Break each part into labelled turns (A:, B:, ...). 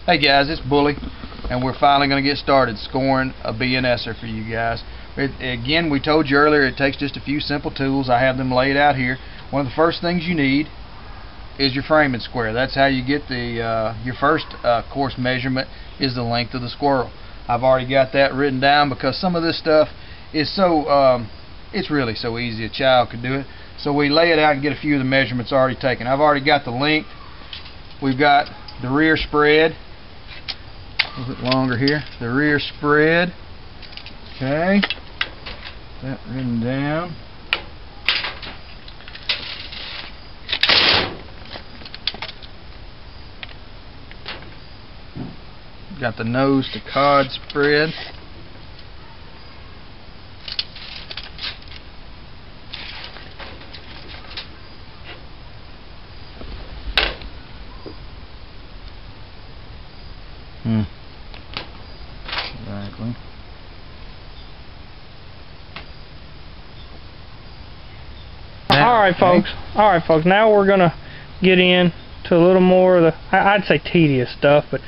A: Hey guys, it's Bully, and we're finally going to get started scoring a BNSer for you guys. Again, we told you earlier it takes just a few simple tools. I have them laid out here. One of the first things you need is your framing square. That's how you get the your first course measurement is the length of the squirrel. I've already got that written down because some of this stuff is so it's really so easy a child could do it. So we lay it out and get a few of the measurements already taken. I've already got the length. We've got the rear spread. A little bit longer here. The rear spread. Okay. That written down. Got the nose to cod spread. Exactly.
B: All right, folks. Now we're gonna get into a little more of the, I'd say, tedious stuff, but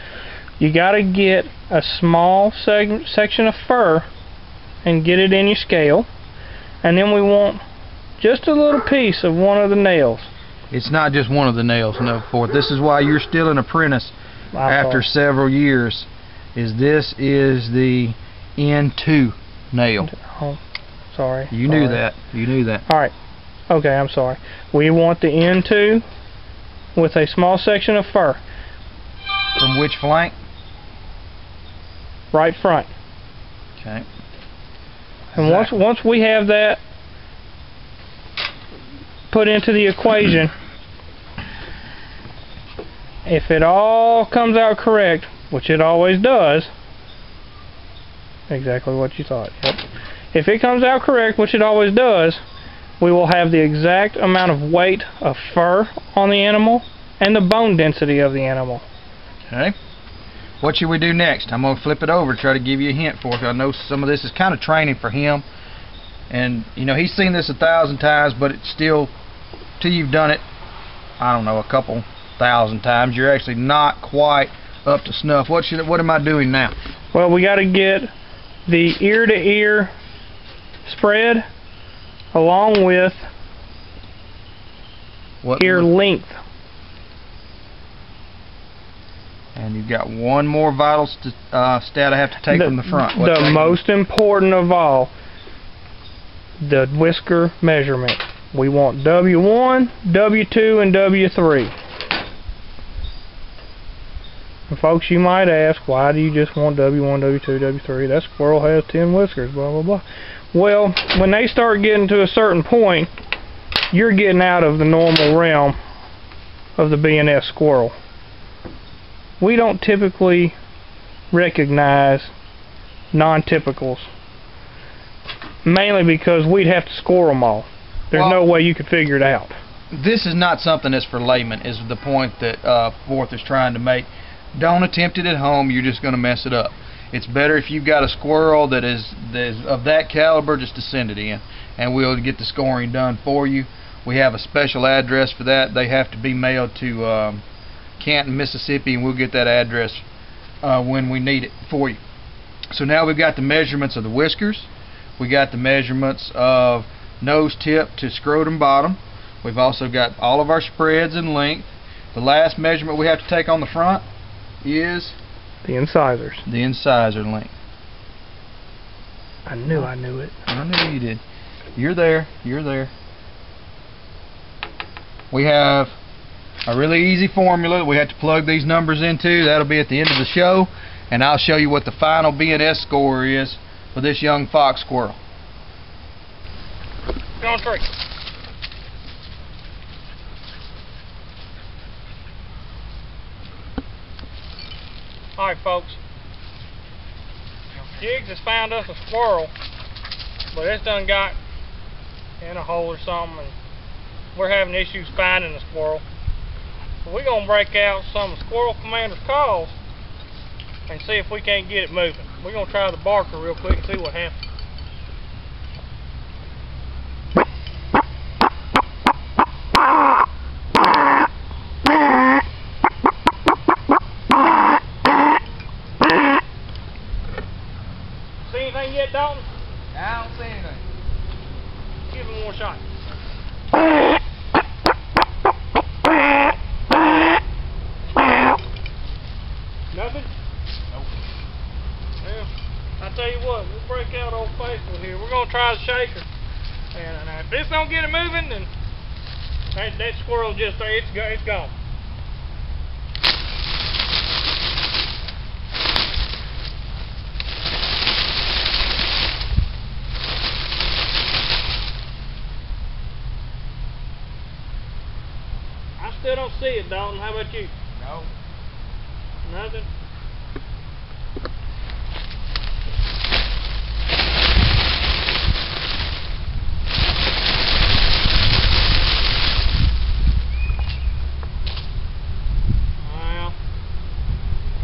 B: you got to get a small section of fur and get it in your scale, and then we want just a little piece of one of the nails.
A: It's not just one of the nails, no, forth. This is why you're still an apprentice after several years. This is the N2 nail.
B: Oh, sorry.
A: You knew that. You knew that.
B: All right. Okay, I'm sorry. We want the N2 with a small section of fur.
A: From which flank?
B: Right front.
A: Okay.
B: And once we have that put into the equation, if it all comes out correct, which it always does, exactly what you thought. Yep. If it comes out correct, which it always does, we will have the exact amount of weight of fur on the animal and the bone density of the animal.
A: Okay. What should we do next? I'm going to flip it over to try to give you a hint for it. I know some of this is kind of training for him. And, you know, he's seen this 1,000 times, but it's still, till you've done it, I don't know, a couple thousand times, you're actually not quite up to snuff. What am I doing now?
B: Well, we got to get the ear-to-ear spread along with ear length.
A: And you've got one more vital stat I have to take from the front.
B: The most important of all, the whisker measurement. We want W1, W2, and W3. And folks, you might ask, why do you just want W1, W2, W3? That squirrel has 10 whiskers, blah, blah, blah. Well, when they start getting to a certain point, you're getting out of the normal realm of the BNS squirrel. We don't typically recognize non-typicals, mainly because we'd have to score them all. There's no way you could figure it out.
A: This is not something that's for laymen, is the point that Forth is trying to make. Don't attempt it at home, you're just going to mess it up. It's better if you've got a squirrel that is of that caliber, just to send it in, and we'll get the scoring done for you. We have a special address for that. They have to be mailed to Canton, Mississippi, and we'll get that address when we need it for you. So now we've got the measurements of the whiskers. We got the measurements of nose tip to scrotum bottom. We've also got all of our spreads and length. The last measurement we have to take on the front is
B: the incisors.
A: The incisor length.
B: I knew it.
A: I knew you did. You're there. You're there. We have a really easy formula we have to plug these numbers into. That'll be at the end of the show, and I'll show you what the final BNS score is for this young fox squirrel.
B: Go on three. Alright, folks. Jiggs has found us a squirrel, but it's done got in a hole or something, and we're having issues finding the squirrel. So we're going to break out some of Squirrel Commander's calls and see if we can't get it moving. We're going to try the barker real quick and see what happens. anything yet, Dalton?
A: I don't see anything.
B: Give him one more shot. Nothing?
A: Nope.
B: Well, I tell you what, we'll break out Old Faithful here. We're gonna try the shaker, and if this don't get it moving, then that squirrel just there. It's gone. I still don't see it, Dalton. How about you?
A: No.
B: Nothing. Well,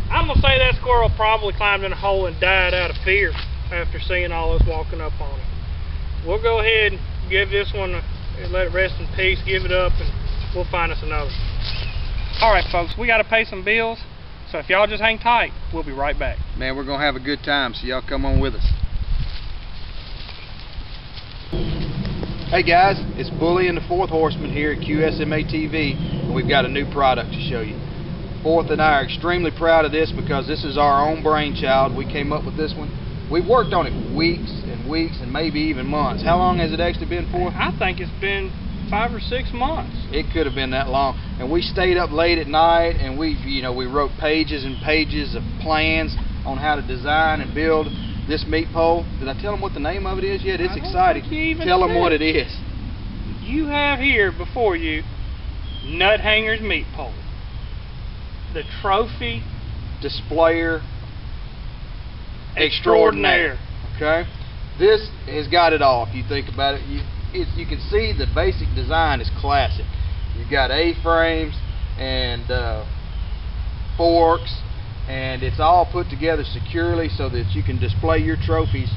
B: I'm gonna say that squirrel probably climbed in a hole and died out of fear after seeing all us walking up on it. We'll go ahead and give this one let it rest in peace, give it up, and we'll find us another. Alright folks, we gotta pay some bills, so if y'all just hang tight, we'll be right back.
A: Man, we're gonna have a good time, so y'all come on with us. Hey guys, it's Bully and the Fourth Horseman here at QSMA TV, and we've got a new product to show you. Fourth and I are extremely proud of this because this is our own brainchild. We came up with this one. We've worked on it weeks and weeks and maybe even months. How long has it actually been for?
B: I think it's been 5 or 6 months.
A: It could have been that long. And we stayed up late at night, and we wrote pages and pages of plans on how to design and build this meat pole. Did I tell them what the name of it is yet? It's exciting. Tell them what it is.
B: You have here before you Nut Hanger's meat pole, the trophy
A: displayer extraordinaire. Okay, this has got it all. If you think about it, you can see the basic design is classic. You've got A-frames and forks, and it's all put together securely so that you can display your trophies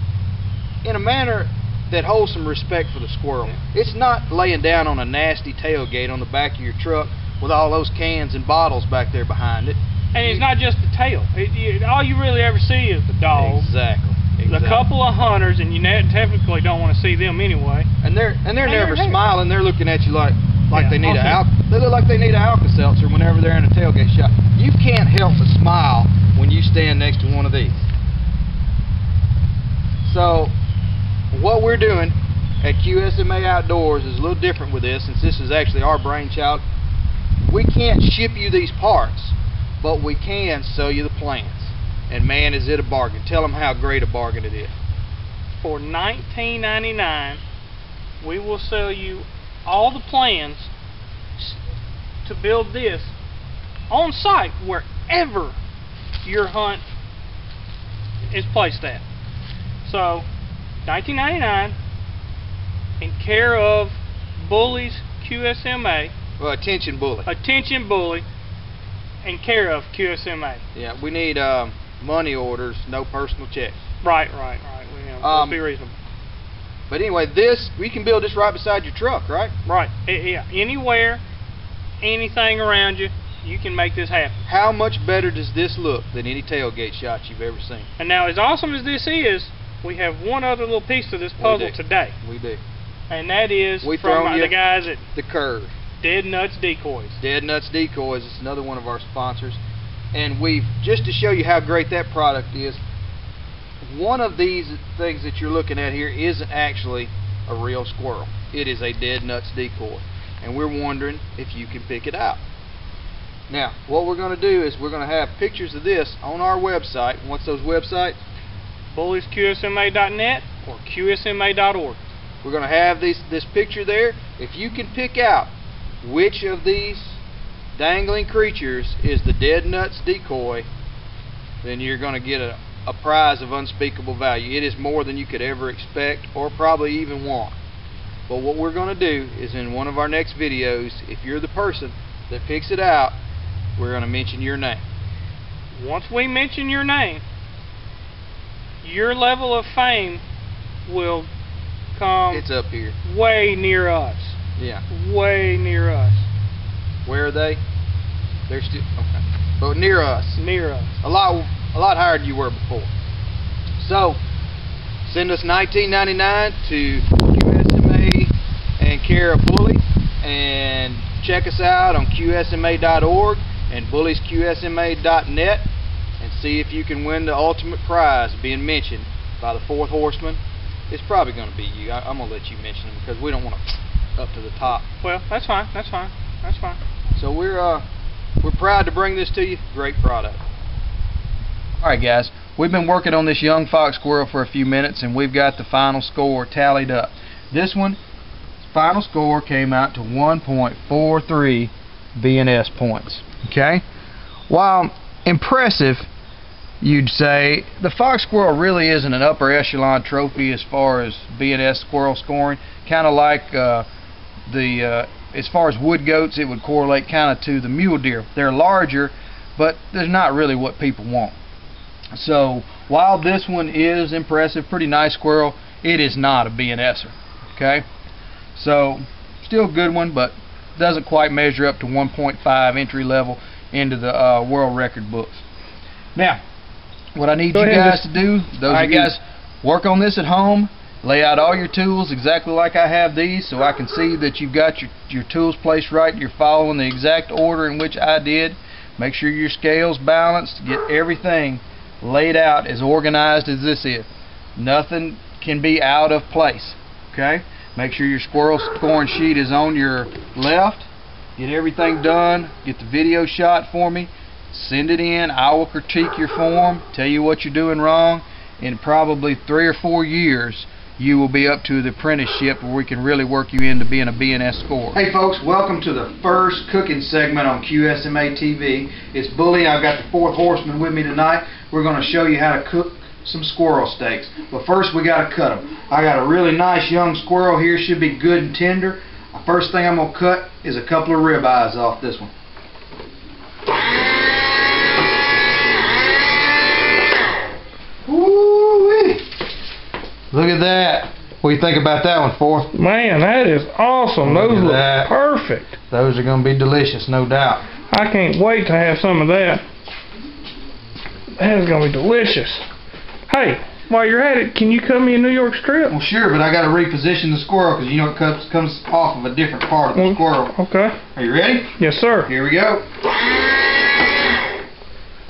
A: in a manner that holds some respect for the squirrel. It's not laying down on a nasty tailgate on the back of your truck with all those cans and bottles back there behind it.
B: And it's not just the tail. All you really ever see is the dog.
A: Exactly.
B: The couple of hunters, and you typically don't want to see them anyway.
A: And they're never smiling. They're looking at you like they need they look like they need an Alka-Seltzer whenever they're in a tailgate shot. You can't help but smile when you stand next to one of these. So what we're doing at QSMA Outdoors is a little different with this, since this is actually our brainchild. We can't ship you these parts, but we can sell you the plans. And man, is it a bargain. Tell them how great a bargain it is.
B: For $19.99, we will sell you all the plans to build this on site wherever your hunt is placed at. So, $19.99 in care of Bully's QSMA.
A: Well, attention Bully.
B: Attention Bully, in care of QSMA.
A: Yeah, we need money orders, no personal checks.
B: Right. Let's be reasonable.
A: But anyway, we can build this right beside your truck, right?
B: Right. Yeah. Anywhere, anything around you, you can make this happen.
A: How much better does this look than any tailgate shot you've ever seen?
B: And now, as awesome as this is, we have one other little piece to this puzzle today.
A: We do.
B: And that is from the guys at
A: the Curve.
B: Dead Nuts Decoys.
A: Dead Nuts Decoys. It's another one of our sponsors. And just to show you how great that product is, one of these things that you're looking at here isn't actually a real squirrel. It is a Dead Nuts decoy. And we're wondering if you can pick it out. Now, what we're going to do is we're going to have pictures of this on our website. What's those websites?
B: BullysQSMA.net or QSMA.org.
A: We're going to have this picture there. If you can pick out which of these dangling creatures is the Dead Nuts decoy, then you're going to get a prize of unspeakable value. It is more than you could ever expect or probably even want. But what we're going to do is, in one of our next videos, if you're the person that picks it out, we're going to mention your name.
B: Once we mention your name, your level of fame will come
A: it's up here.
B: Way near us.
A: Yeah.
B: Way near us.
A: Where are they? They're still okay. But near us.
B: Near us.
A: A lot higher than you were before. So Send us $19.99 to QSMA and care of Bully, and check us out on QSMA.org and bullysqsma.net, and see if you can win the ultimate prize being mentioned by the fourth horseman. It's probably going to be you. I'm going to let you mention him because we don't want to up to the top.
B: Well, that's fine. That's fine. That's fine.
A: So we're proud to bring this to you. Great product. Alright guys, we've been working on this young fox squirrel for a few minutes, and we've got the final score tallied up. This one, final score came out to 1.43 BNS points. Okay? While impressive, you'd say, the fox squirrel really isn't an upper echelon trophy as far as BNS squirrel scoring. Kind of like as far as wood goats, it would correlate kind of to the mule deer. They're larger, but they're not really what people want. So while this one is impressive, pretty nice squirrel, it is not a BNSer. Okay, so still a good one, but doesn't quite measure up to 1.5 entry level into the world record books. Now, what I need you guys to do, those of you guys work on this at home, lay out all your tools exactly like I have these, so I can see that you've got your tools placed right and you're following the exact order in which I did. Make sure your scale's balanced, get everything laid out as organized as this is. Nothing can be out of place. Okay? Make sure your squirrel scoring sheet is on your left. Get everything done. Get the video shot for me. Send it in. I will critique your form, tell you what you're doing wrong. In probably 3 or 4 years, you will be up to the apprenticeship where we can really work you into being a BNS scorer. Hey folks, welcome to the first cooking segment on QSMA TV. It's Bully. I've got the fourth horseman with me tonight. We're going to show you how to cook some squirrel steaks. But first we got to cut them. I got a really nice young squirrel here, should be good and tender. The first thing I'm going to cut is a couple of rib eyes off this one. Woo-wee. Look at that. What do you think about that one, fourth?
B: Man, that is awesome. Those look perfect.
A: Those are going to be delicious, no doubt.
B: I can't wait to have some of that. That is going to be delicious. Hey, while you're at it, can you cut me a New York strip?
A: Well, sure, but I got to reposition the squirrel because you know it comes off of a different part of the squirrel.
B: Okay.
A: Are you ready?
B: Yes, sir.
A: Here we go.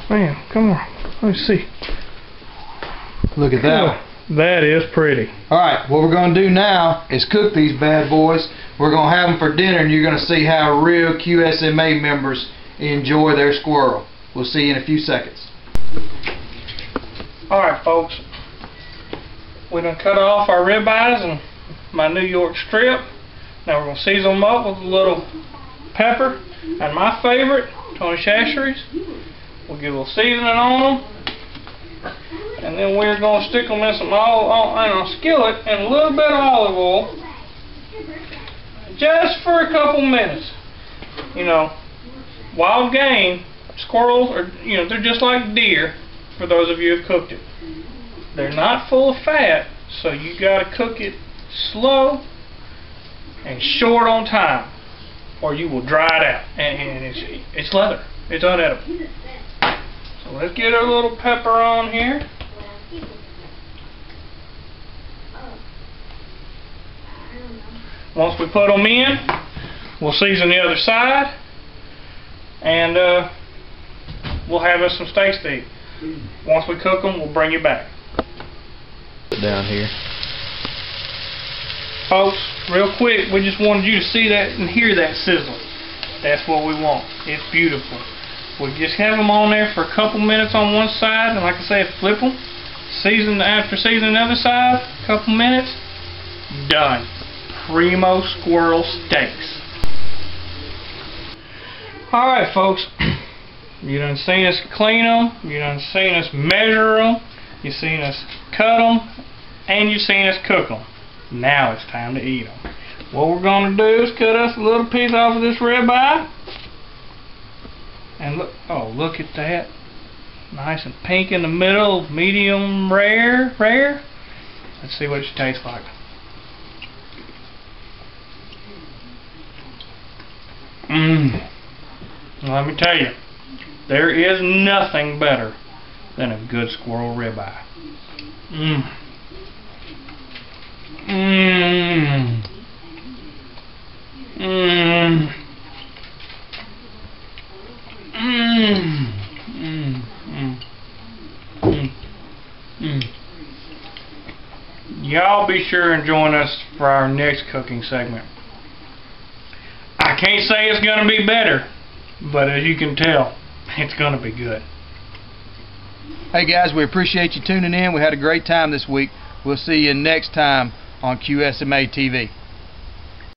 B: Man, come on. Let me see.
A: Look at that.
B: That is pretty.
A: Alright, what we're going to do now is cook these bad boys. We're going to have them for dinner, and you're going to see how real QSMA members enjoy their squirrel. We'll see you in a few seconds.
B: Alright folks, we done cut off our ribeyes and my New York strip. Now we're going to season them up with a little pepper and my favorite, Tony Chachere's. We'll get a little seasoning on them. And then we're going to stick them in some a skillet and a little bit of olive oil, just for a couple minutes. You know, wild game, squirrels are, they're just like deer. For those of you who've cooked it, they're not full of fat, so you got to cook it slow and short on time, or you will dry it out, and it's leather. It's unedible. So let's get our little pepper on here. Once we put them in, we'll season the other side, and we'll have us some steaks to eat. Once we cook them, we'll bring you back.
A: Down here.
B: Folks, real quick, we just wanted you to see that and hear that sizzle. That's what we want. It's beautiful. We just have them on there for a couple minutes on one side, and like I said, flip them. After seasoning the other side, a couple minutes, done. Primo squirrel steaks. Alright folks, you done seen us clean them, you done seen us measure them, you seen us cut them, and you seen us cook them. Now it's time to eat them. What we're going to do is cut us a little piece off of this ribeye. And look, oh, look at that. Nice and pink in the middle, medium rare. Let's see what it tastes like. Let me tell you, there is nothing better than a good squirrel ribeye. Mmm. Mmm. Mmm. Mmm. Mmm. Mmm. Y'all be sure and join us for our next cooking segment. I can't say it's going to be better, but as you can tell, it's going to be good.
A: Hey guys, we appreciate you tuning in. We had a great time this week. We'll see you next time on QSMA TV.